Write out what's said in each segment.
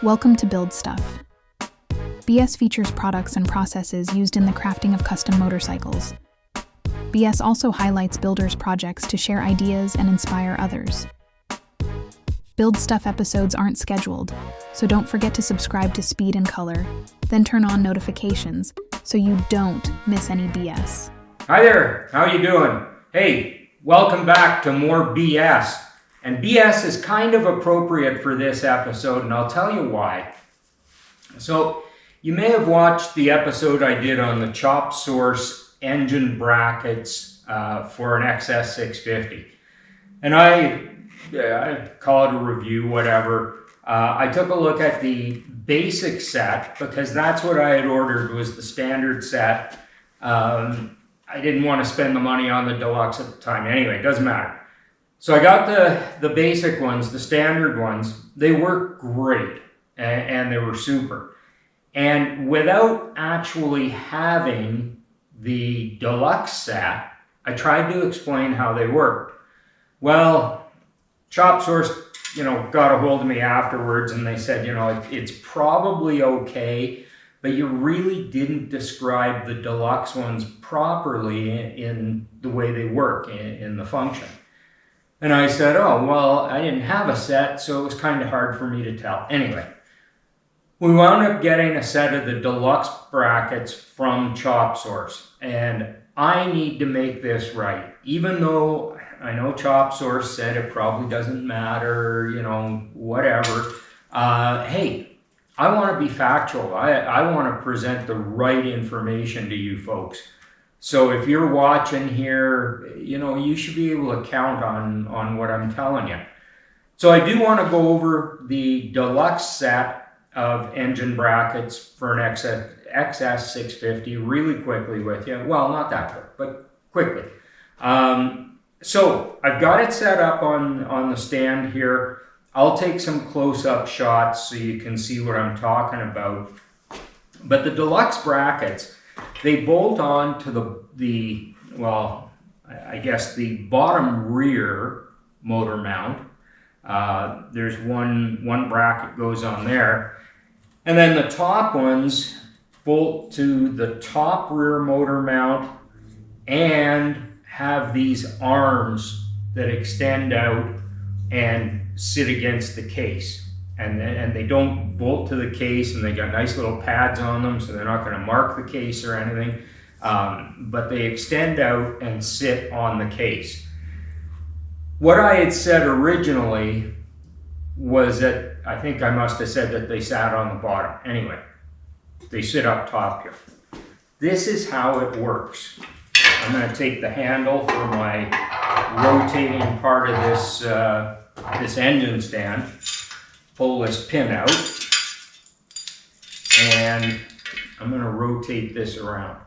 Welcome to Build Stuff. BS features products and processes used in the crafting of custom motorcycles. BS also highlights builders' projects to share ideas and inspire others. Build Stuff episodes aren't scheduled, so don't forget to subscribe to Speed and Color, then turn on notifications so you don't miss any BS. Hi there, how you doing? Hey, welcome back to more BS. And BS is kind of appropriate for this episode, and I'll tell you why. So, you may have watched the episode I did on the Chop Source engine brackets for an XS650. And I call it a review, whatever. I took a look at the basic set because that's what I had ordered, was the standard set. I didn't want to spend the money on the deluxe at the time. Anyway, it doesn't matter. So I got the basic ones, the standard ones. They work great and they were super. And without actually having the deluxe set, I tried to explain how they worked. Well, Chop Source, got a hold of me afterwards and they said, it's probably okay, but you really didn't describe the deluxe ones properly in the way they work, in the function. And I said, oh, well, I didn't have a set, so it was kind of hard for me to tell. Anyway, we wound up getting a set of the deluxe brackets from Chop Source. And I need to make this right. Even though I know Chop Source said it probably doesn't matter, whatever. Hey, I want to be factual. I want to present the right information to you folks. So if you're watching here, you should be able to count on what I'm telling you. So I do want to go over the deluxe set of engine brackets for an XS650 really quickly with you. Well, not that quick, but quickly. So I've got it set up on the stand here. I'll take some close-up shots so you can see what I'm talking about. But the deluxe brackets, they bolt on to the bottom rear motor mount. There's one bracket goes on there. And then the top ones bolt to the top rear motor mount and have these arms that extend out and sit against the case. And they don't bolt to the case, and they got nice little pads on them, so they're not going to mark the case or anything. But they extend out and sit on the case. What I had said originally was that I think I must have said that they sat on the bottom. Anyway, they sit up top here. This is how it works. I'm going to take the handle for my rotating part of this engine stand. Pull this pin out, and I'm going to rotate this around.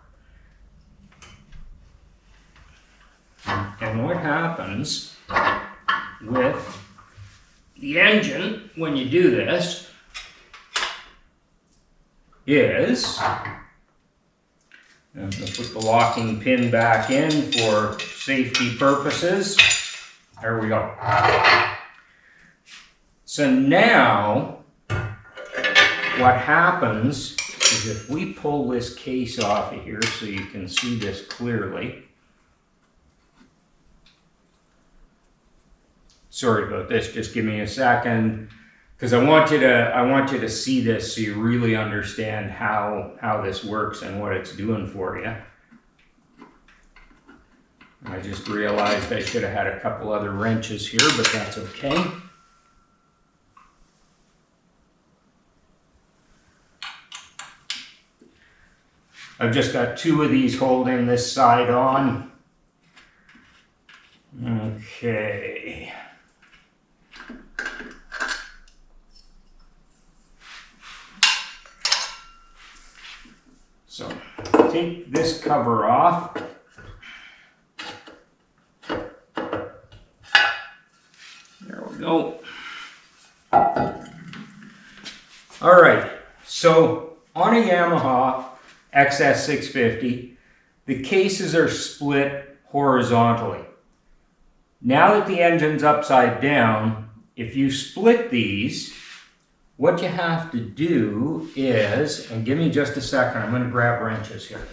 And what happens with the engine when you do this is, I'm going to put the locking pin back in for safety purposes. There we go. So now, what happens is if we pull this case off of here so you can see this clearly. Sorry about this, just give me a second, because I want you to see this so you really understand how this works and what it's doing for you. I just realized I should have had a couple other wrenches here, but that's okay. I've just got two of these holding this side on. Okay. So, take this cover off. There we go. All right, so on a Yamaha XS650, the cases are split horizontally. Now that the engine's upside down, if you split these, what you have to do is, and give me just a second, I'm going to grab wrenches here.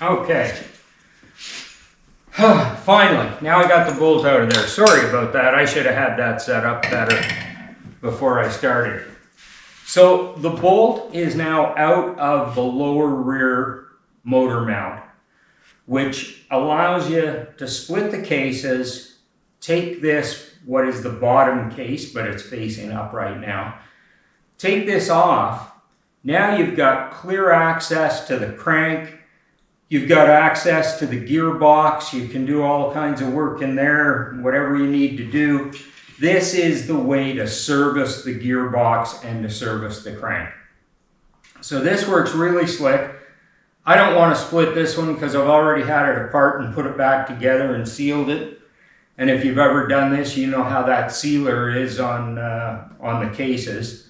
Okay. Finally, now I got the bolt out of there. Sorry about that. I should have had that set up better before I started. So the bolt is now out of the lower rear motor mount, which allows you to split the cases, take this, what is the bottom case, but it's facing up right now, take this off. Now you've got clear access to the crank. You've got access to the gearbox. You can do all kinds of work in there, whatever you need to do. This is the way to service the gearbox and to service the crank. So this works really slick. I don't want to split this one because I've already had it apart and put it back together and sealed it. And if you've ever done this, you know how that sealer is on the cases.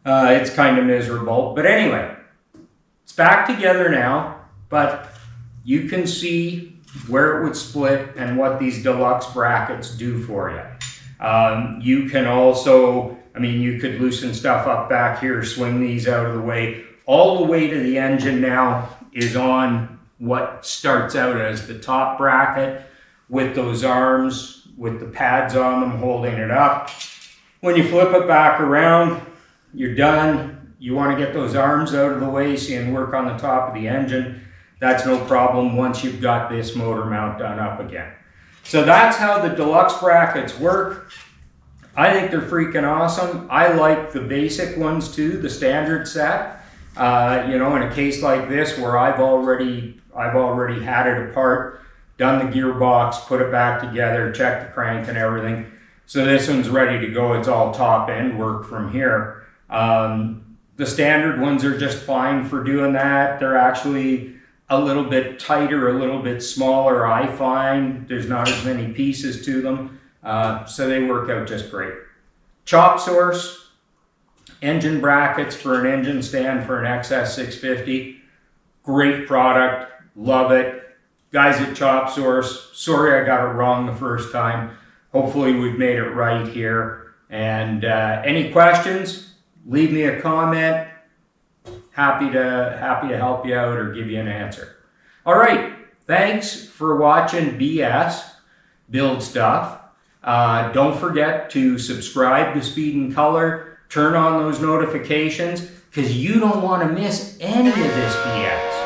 It's kind of miserable. But anyway, it's back together now, but you can see where it would split and what these deluxe brackets do for you. You can also, you could loosen stuff up back here, swing these out of the way. All the way to the engine now is on what starts out as the top bracket with those arms, with the pads on them holding it up. When you flip it back around, you're done. You want to get those arms out of the way so you can work on the top of the engine. That's no problem once you've got this motor mount done up again. So that's how the deluxe brackets work. I think they're freaking awesome. I like the basic ones too, the standard set. In a case like this where I've already had it apart, done the gearbox, put it back together, checked the crank and everything. So this one's ready to go. It's all top end work from here. The standard ones are just fine for doing that. They're actually a little bit tighter, a little bit smaller, I find. There's not as many pieces to them, so they work out just great. Chop source, engine brackets for an engine stand for an XS650. Great product, love it. Guys at Chop Source, sorry I got it wrong the first time. Hopefully we've made it right here. And any questions, leave me a comment. Happy to help you out or give you an answer. All right, thanks for watching BS Build Stuff. Don't forget to subscribe to Speed and Color. Turn on those notifications because you don't want to miss any of this BS.